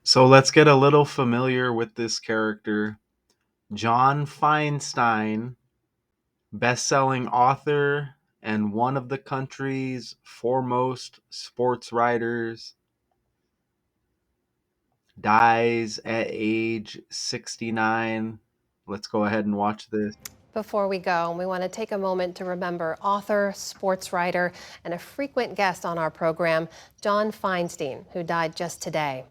So let's get a little familiar with this character. John Feinstein, best-selling author and one of the country's foremost sports writers, dies at age 69. Let's go ahead and watch this. Before we go, we want to take a moment to remember author, sports writer, and a frequent guest on our program, John Feinstein, who died just today.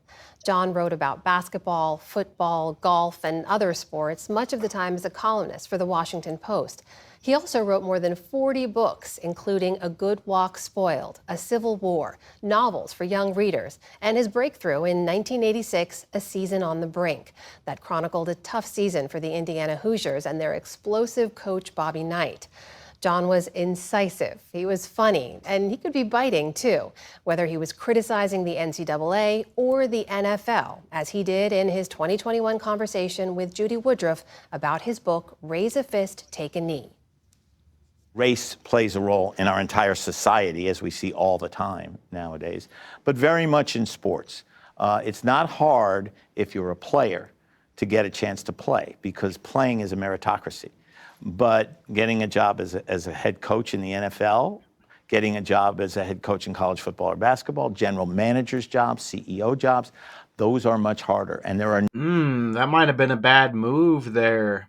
John wrote about basketball, football, golf, and other sports, much of the time as a columnist for the Washington Post. He also wrote more than 40 books, including A Good Walk Spoiled, A Civil War, novels for young readers, and his breakthrough in 1986, A Season on the Brink, that chronicled a tough season for the Indiana Hoosiers and their explosive coach Bobby Knight. John was incisive, he was funny, and he could be biting too, whether he was criticizing the NCAA or the NFL, as he did in his 2021 conversation with Judy Woodruff about his book, Raise a Fist, Take a Knee. Race plays a role in our entire society, as we see all the time nowadays, but very much in sports. It's not hard if you're a player to get a chance to play, because playing is a meritocracy. But getting a job as a head coach in the NFL, getting a job as a head coach in college football or basketball, general manager's jobs, CEO jobs, those are much harder. And there are That might have been a bad move there.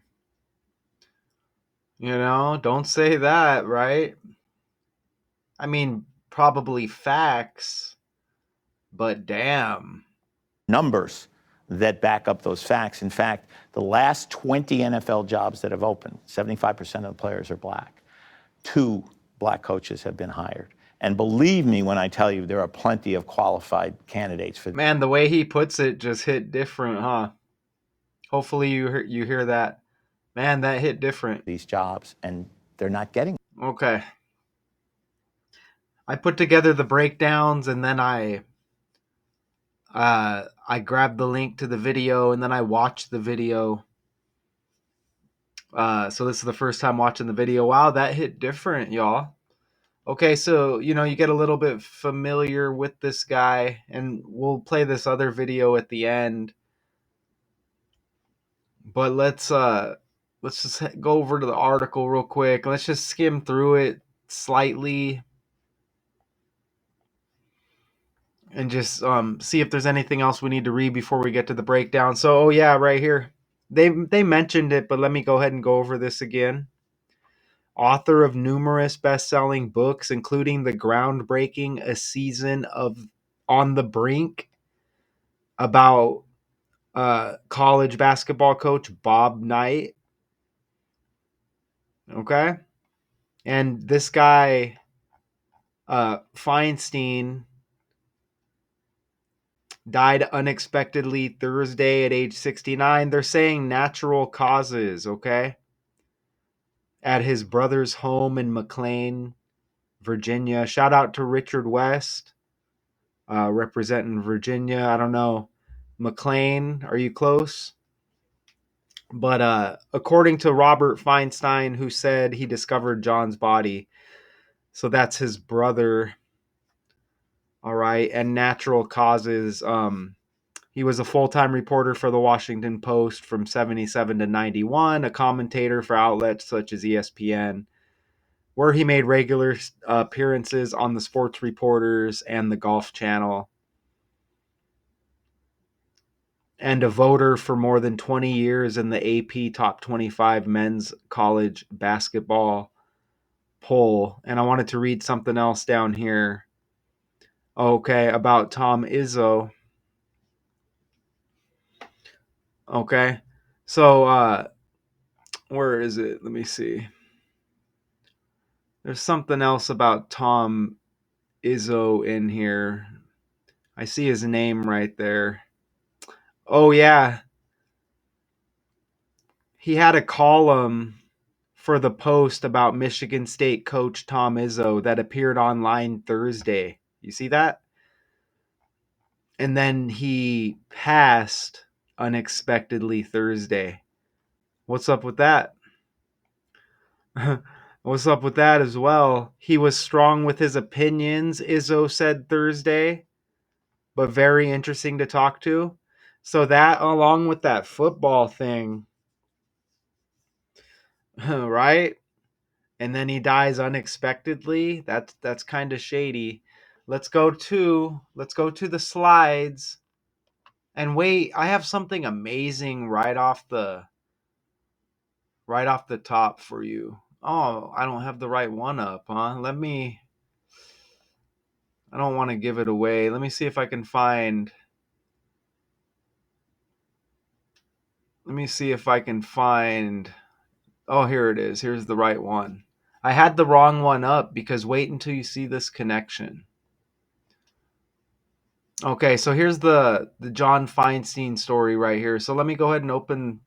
Don't say that, right? I mean, probably facts, but damn. numbers that back up those facts. In fact, the last 20 NFL jobs that have opened, 75% of the players are black. 2 black coaches have been hired. And believe me when I tell you, there are plenty of qualified candidates for Man, the way he puts it just hit different, huh? Hopefully you hear that. Man, that hit different. these jobs, and they're not getting them. Okay. I put together the breakdowns and then I grabbed the link to the video and then I watched the video. So this is the first time watching the video. Wow, that hit different, y'all. Okay, so you get a little bit familiar with this guy, and we'll play this other video at the end. But let's just go over to the article real quick. Let's just skim through it slightly and just see if there's anything else we need to read before we get to the breakdown. So, oh yeah, right here. They mentioned it, but let me go ahead and go over this again. Author of numerous best-selling books, including the groundbreaking A Season of On the Brink about college basketball coach Bob Knight. Okay? And this guy, Feinstein, died unexpectedly Thursday at age 69. They're saying natural causes, okay? At his brother's home in McLean, Virginia. Shout out to Richard West, representing Virginia. I don't know. McLean, are you close? But according to Robert Feinstein, who said he discovered John's body, so that's his brother. All right, and natural causes. He was a full-time reporter for the Washington Post from 77 to 91, a commentator for outlets such as ESPN, where he made regular appearances on the Sports Reporters and the Golf Channel, and a voter for more than 20 years in the AP Top 25 men's college basketball poll. And I wanted to read something else down here. Okay, about Tom Izzo. Okay. So where is it? Let me see. There's something else about Tom Izzo in here. I see his name right there. Oh yeah. He had a column for the Post about Michigan State coach Tom Izzo that appeared online Thursday. You see that? And then he passed unexpectedly Thursday. What's up with that? What's up with that as well? He was strong with his opinions, Izzo said Thursday, but very interesting to talk to. So that along with that football thing, right? And then he dies unexpectedly. That's kind of shady. Let's go to the slides. And wait, I have something amazing right off the top for you. Oh, I don't have the right one up, huh? I don't want to give it away. Let me see if I can find Let me see if I can find Oh, here it is. Here's the right one. I had the wrong one up because wait until you see this connection. Okay, so here's the John Feinstein story right here. So let me go ahead and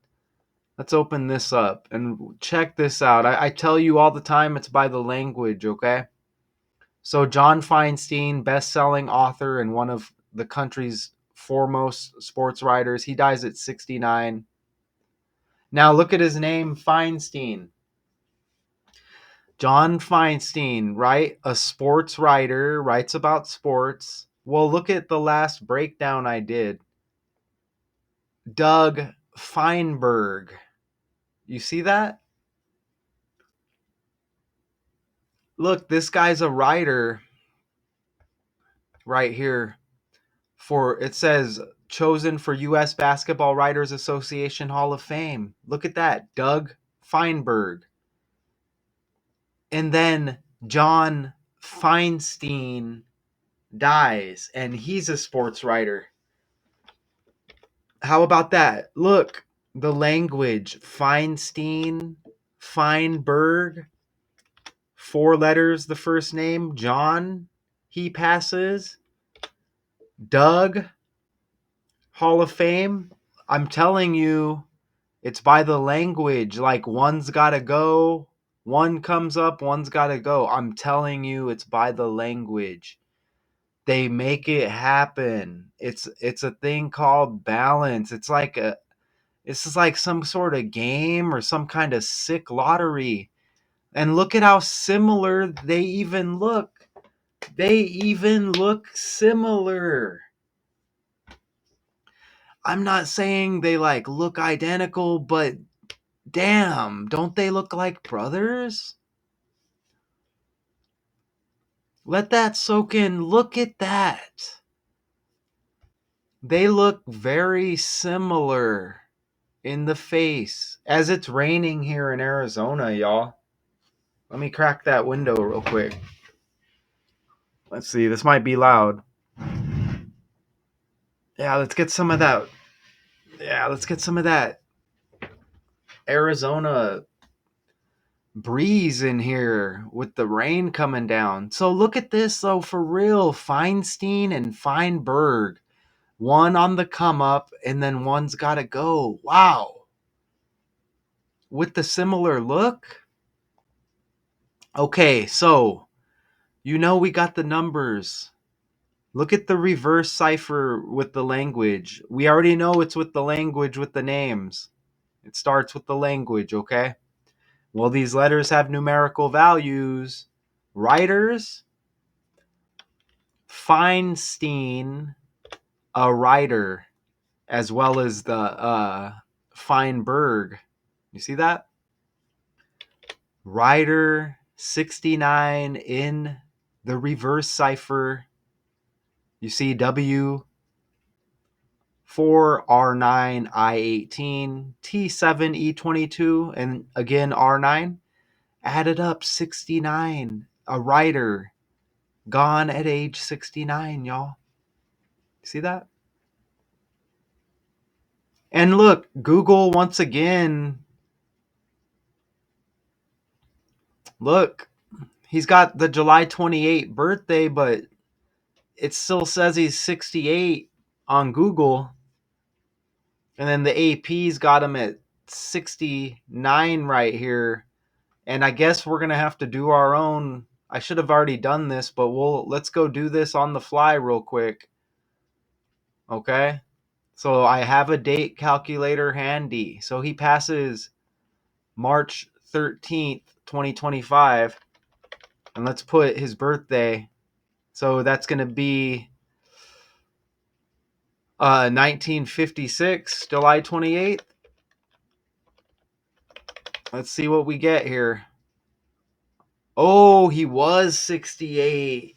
let's open this up and check this out. I tell you all the time it's by the language, okay? So John Feinstein, best-selling author and one of the country's foremost sports writers, he dies at 69. Now look at his name, Feinstein. John Feinstein, right? A sports writer, writes about sports. Well, look at the last breakdown I did. Doug Feinberg. You see that? Look, this guy's a writer right here for it says chosen for US Basketball Writers Association Hall of Fame. Look at that. Doug Feinberg. And then John Feinstein dies and he's a sports writer. How about that? Look, the language Feinstein, Feinberg, 4 letters the first name, John, he passes, Doug, Hall of Fame. I'm telling you, it's by the language. Like one's got to go, one comes up, one's got to go. I'm telling you, it's by the language. They make it happen. It's a thing called balance. This is like some sort of game or some kind of sick lottery. And look at how similar they even look. They even look similar. I'm not saying they like look identical, but damn, don't they look like brothers? Let that soak in. Look at that. They look very similar in the face as it's raining here in Arizona, y'all. Let me crack that window real quick. Let's see, this might be loud. Yeah, let's get some of that. Yeah, let's get some of that Arizona breeze in here with the rain coming down. So look at this though, for real. Feinstein and Feinberg. One on the come up and then one's got to go. Wow. With the similar look. Okay, so we got the numbers. Look at the reverse cipher with the language. We already know it's with the language with the names. It starts with the language, okay? Well, these letters have numerical values. Writers, Feinstein, a writer, as well as the Feinberg. You see that? Writer 69 in the reverse cipher. You see W 4 R9 I18 T7 E22 and again R9 added up 69. A writer gone at age 69, y'all. See that? And look, Google once again. Look, he's got the July 28th birthday, but it still says he's 68 on Google. And then the AP's got him at 69 right here. And I guess we're going to have to do our own. I should have already done this, but let's go do this on the fly real quick. Okay? So I have a date calculator handy. So he passes March 13th, 2025. And let's put his birthday. So that's going to be 1956, July 28th. Let's see what we get here. Oh, he was 68.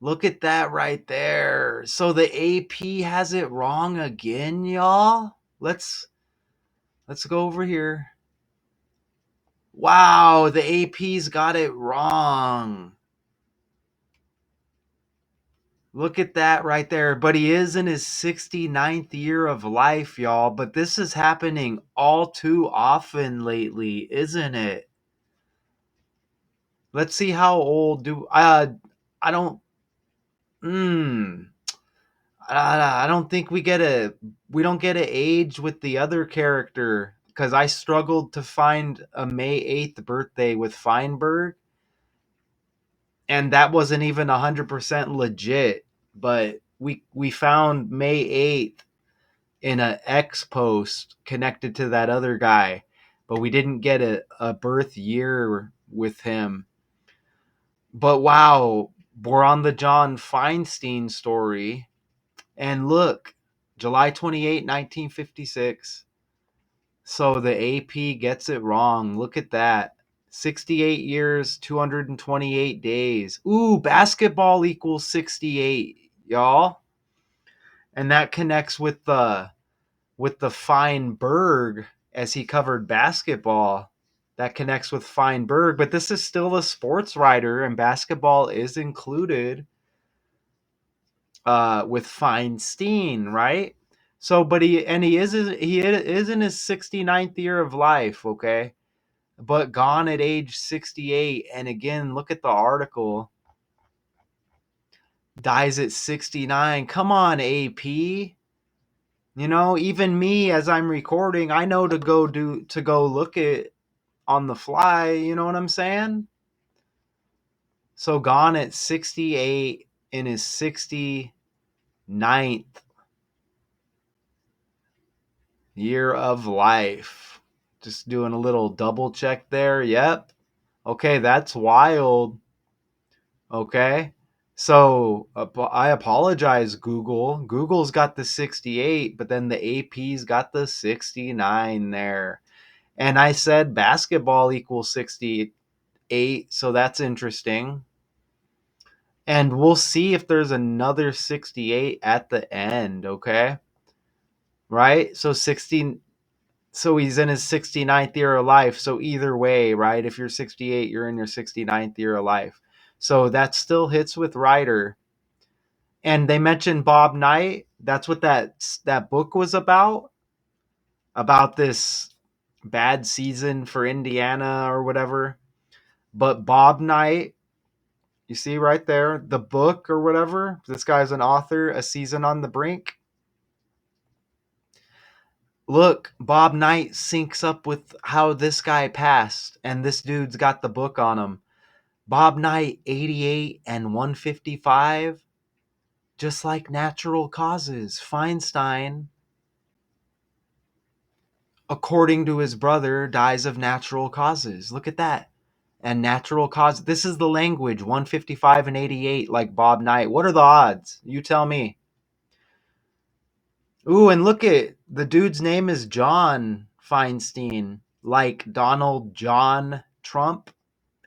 Look at that right there. So the AP has it wrong again, y'all. Let's go over here. Wow, the AP's got it wrong. Look at that right there. But he is in his 69th year of life, y'all. But this is happening all too often lately, isn't it? Let's see how old do I don't I don't think we don't get a age with the other character, because I struggled to find a May 8th birthday with Feinberg, and that wasn't even 100% legit. But we found May 8th in a X post connected to that other guy, but we didn't get a birth year with him. But wow, we're on the John Feinstein story. And look, July 28, 1956. So the AP gets it wrong. Look at that. 68 years, 228 days. Ooh, basketball equals 68, y'all. And that connects with the Feinberg, as he covered basketball. That connects with Feinberg, but this is still a sports writer, and basketball is included with Feinstein, right? So, but he is in his 69th year of life, okay? But gone at age 68. And again, look at the article. Dies at 69. Come on, AP. You know, even me, as I'm recording, I know to go look at on the fly, you know what I'm saying? So gone at 68 in his 69th year of life. Just doing a little double check there. Yep. Okay, that's wild. Okay. So I apologize, Google. Google's got the 68, but then the AP's got the 69 there. And I said basketball equals 68, so that's interesting. And we'll see if there's another 68 at the end, okay? Right? So 16, so he's in his 69th year of life. So either way, right? If you're 68, you're in your 69th year of life. So that still hits with Ryder. And they mentioned Bob Knight. That's what that book was about this bad season for Indiana or whatever. But Bob Knight, you see right there, the book or whatever. This guy's an author, A Season on the Brink. Look, Bob Knight syncs up with how this guy passed, and this dude's got the book on him. Bob Knight, 88 and 155, just like Natural Causes. Feinstein, according to his brother, dies of natural causes. Look at that. And natural cause. This is the language, 155 and 88, like Bob Knight. What are the odds? You tell me. Ooh, and look at the dude's name is John Feinstein, like Donald John Trump,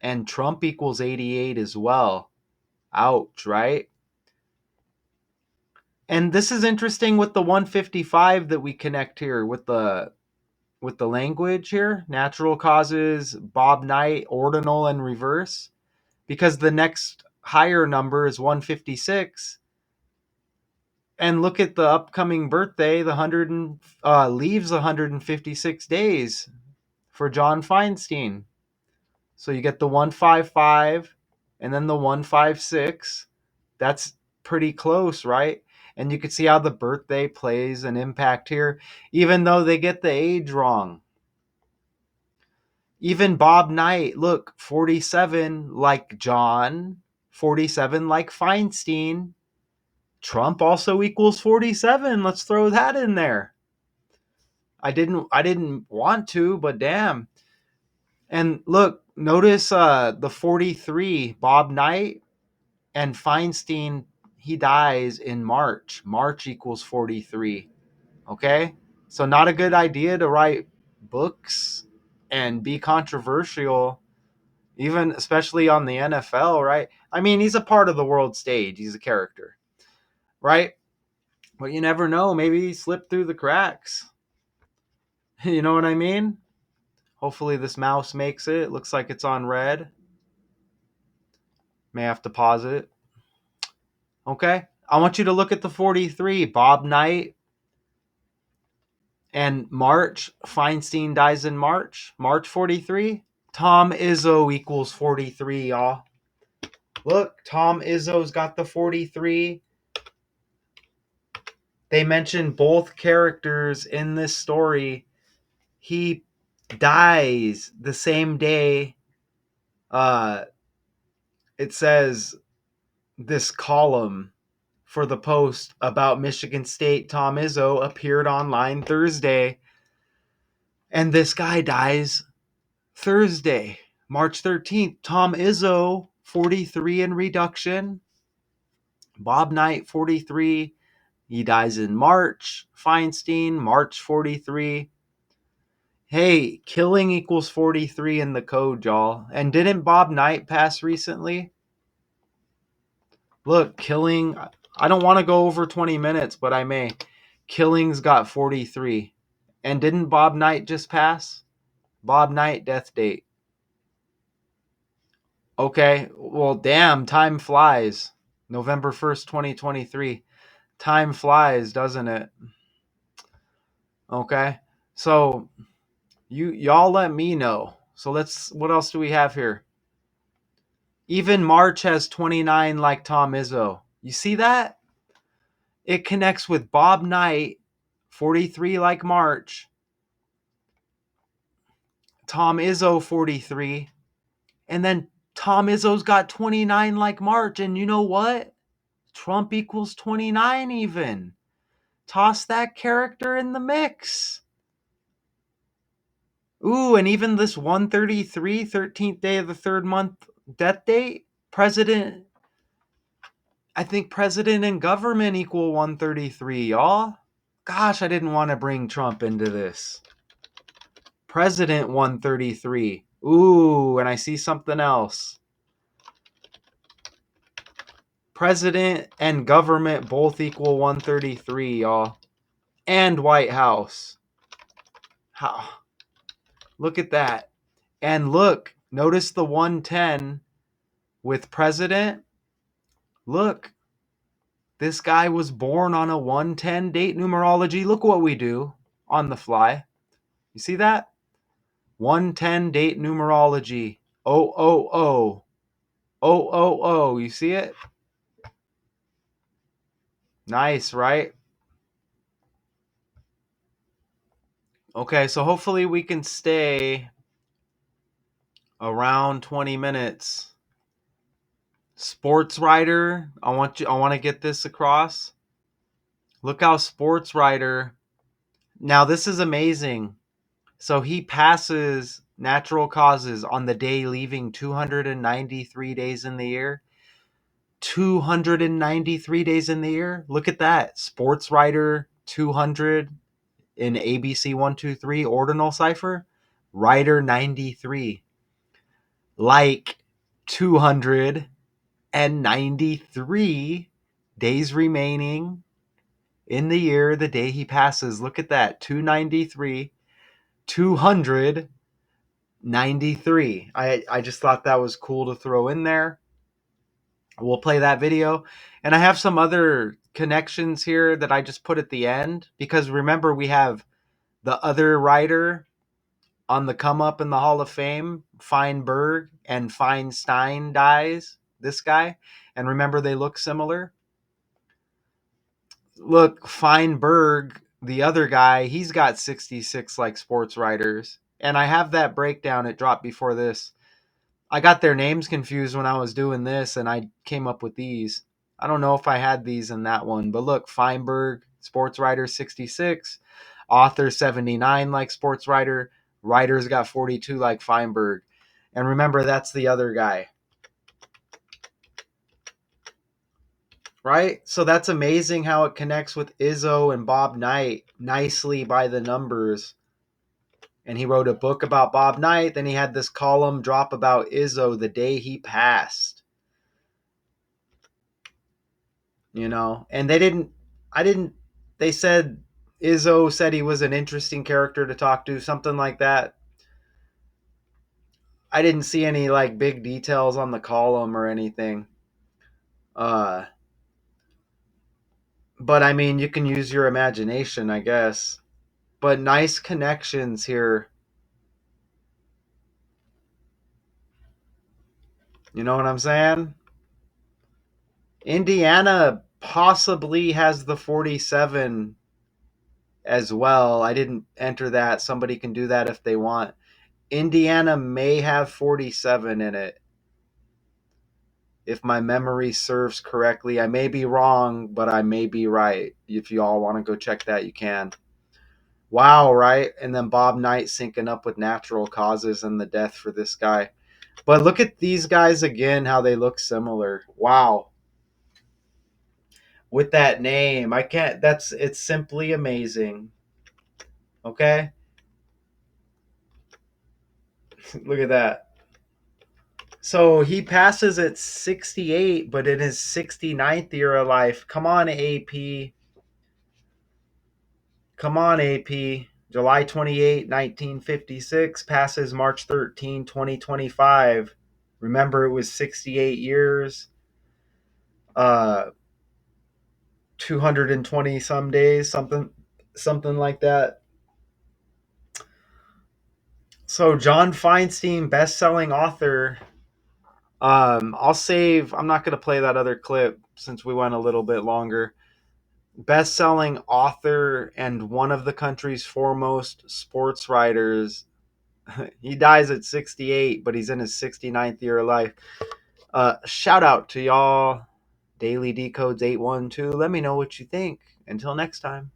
and Trump equals 88 as well. Ouch, right? And this is interesting with the 155 that we connect here with the language here, natural causes, Bob Knight, ordinal and reverse, because the next higher number is 156. And look at the upcoming birthday, the 100 leaves 156 days for John Feinstein. So you get the 155 and then the 156. That's pretty close, right? And you can see how the birthday plays an impact here, even though they get the age wrong. Even Bob Knight, look, 47 like John, 47 like Feinstein. Trump also equals 47. Let's throw that in there. I didn't want to, but damn. And look, notice the 43, Bob Knight and Feinstein he dies in March. March equals 43. Okay? So not a good idea to write books and be controversial, even especially on the NFL, right? I mean, he's a part of the world stage. He's a character, right? But you never know. Maybe he slipped through the cracks. You know what I mean? Hopefully this mouse makes it. Looks like it's on red. May have to pause it. Okay. I want you to look at the 43. Bob Knight and March. Feinstein dies in March. March 43. Tom Izzo equals 43, y'all. Look, Tom Izzo's got the 43. They mention both characters in this story. He dies the same day. It says this column for the Post about Michigan State, Tom Izzo, appeared online Thursday. And this guy dies Thursday, March 13th. Tom Izzo, 43 in reduction. Bob Knight, 43. He dies in March. Feinstein, March 43. Hey, killing equals 43 in the code, y'all. And didn't Bob Knight pass recently? Look, killing. I don't want to go over 20 minutes, but I may. Killing's got 43. And didn't Bob Knight just pass? Bob Knight death date. Okay, well, damn, time flies. November 1st, 2023. Time flies, doesn't it? Okay, so y'all let me know. So what else do we have here? Even March has 29 like Tom Izzo. You see that? It connects with Bob Knight, 43 like March. Tom Izzo, 43. And then Tom Izzo's got 29 like March. And you know what? Trump equals 29 even. Toss that character in the mix. Ooh, and even this 133, 13th day of the third month death date, I think president and government equal 133, y'all. Gosh, I didn't want to bring Trump into this. President 133. Ooh, and I see something else. President and government both equal 133, y'all. And White House. How? Look at that. And look, notice the 110 with president. Look, this guy was born on a 110 date numerology. Look what we do on the fly. You see that? 110 date numerology. Oh, oh, oh. Oh, oh, oh. You see it? Nice, right? Okay, so hopefully we can stay around 20 minutes. Sports writer, I want to get this across. Look how sports writer. Now this is amazing. So he passes natural causes on the day leaving 293 days in the year. 293 days in the year. Look at that. Sports writer 200 in ABC 123 ordinal cipher. Writer 93. Like 293 days remaining in the year, the day he passes. Look at that. 293. 293. I just thought that was cool to throw in there. We'll play that video. And I have some other connections here that I just put at the end because remember we have the other writer on the come up in the Hall of Fame, Feinberg and Feinstein dies, this guy. And remember they look similar. Look, Feinberg, the other guy, he's got 66 like sports writers. And I have that breakdown. It dropped before this. I got their names confused when I was doing this, and I came up with these. I don't know if I had these in that one, but look, Feinberg, sports writer 66, author 79 like sports writer, writers got 42 like Feinberg. And remember, that's the other guy. right? So that's amazing how it connects with Izzo and Bob Knight nicely by the numbers. And he wrote a book about Bob Knight. Then he had this column drop about Izzo the day he passed. You know, and they said Izzo said he was an interesting character to talk to, something like that. I didn't see any like big details on the column or anything. Uh, but I mean, you can use your imagination, I guess. But nice connections here. You know what I'm saying? Indiana possibly has the 47 as well. I didn't enter that. Somebody can do that if they want. Indiana may have 47 in it. If my memory serves correctly, I may be wrong, but I may be right. If you all want to go check that, you can. Wow, right? And then Bob Knight syncing up with natural causes and the death for this guy. But look at these guys again, how they look similar. Wow. With that name, I can't, it's simply amazing. Okay? Look at that. So he passes at 68, but in his 69th year of life. Come on, AP. Come on, AP. July 28, 1956, passes March 13, 2025. Remember, it was 68 years, uh, 220 some days, something like that. So, John Feinstein, best-selling author. I'm not going to play that other clip since we went a little bit longer. Best-selling author and one of the country's foremost sports writers. He dies at 68, but he's in his 69th year of life. Shout out to y'all. Daily Decodes 812. Let me know what you think. Until next time.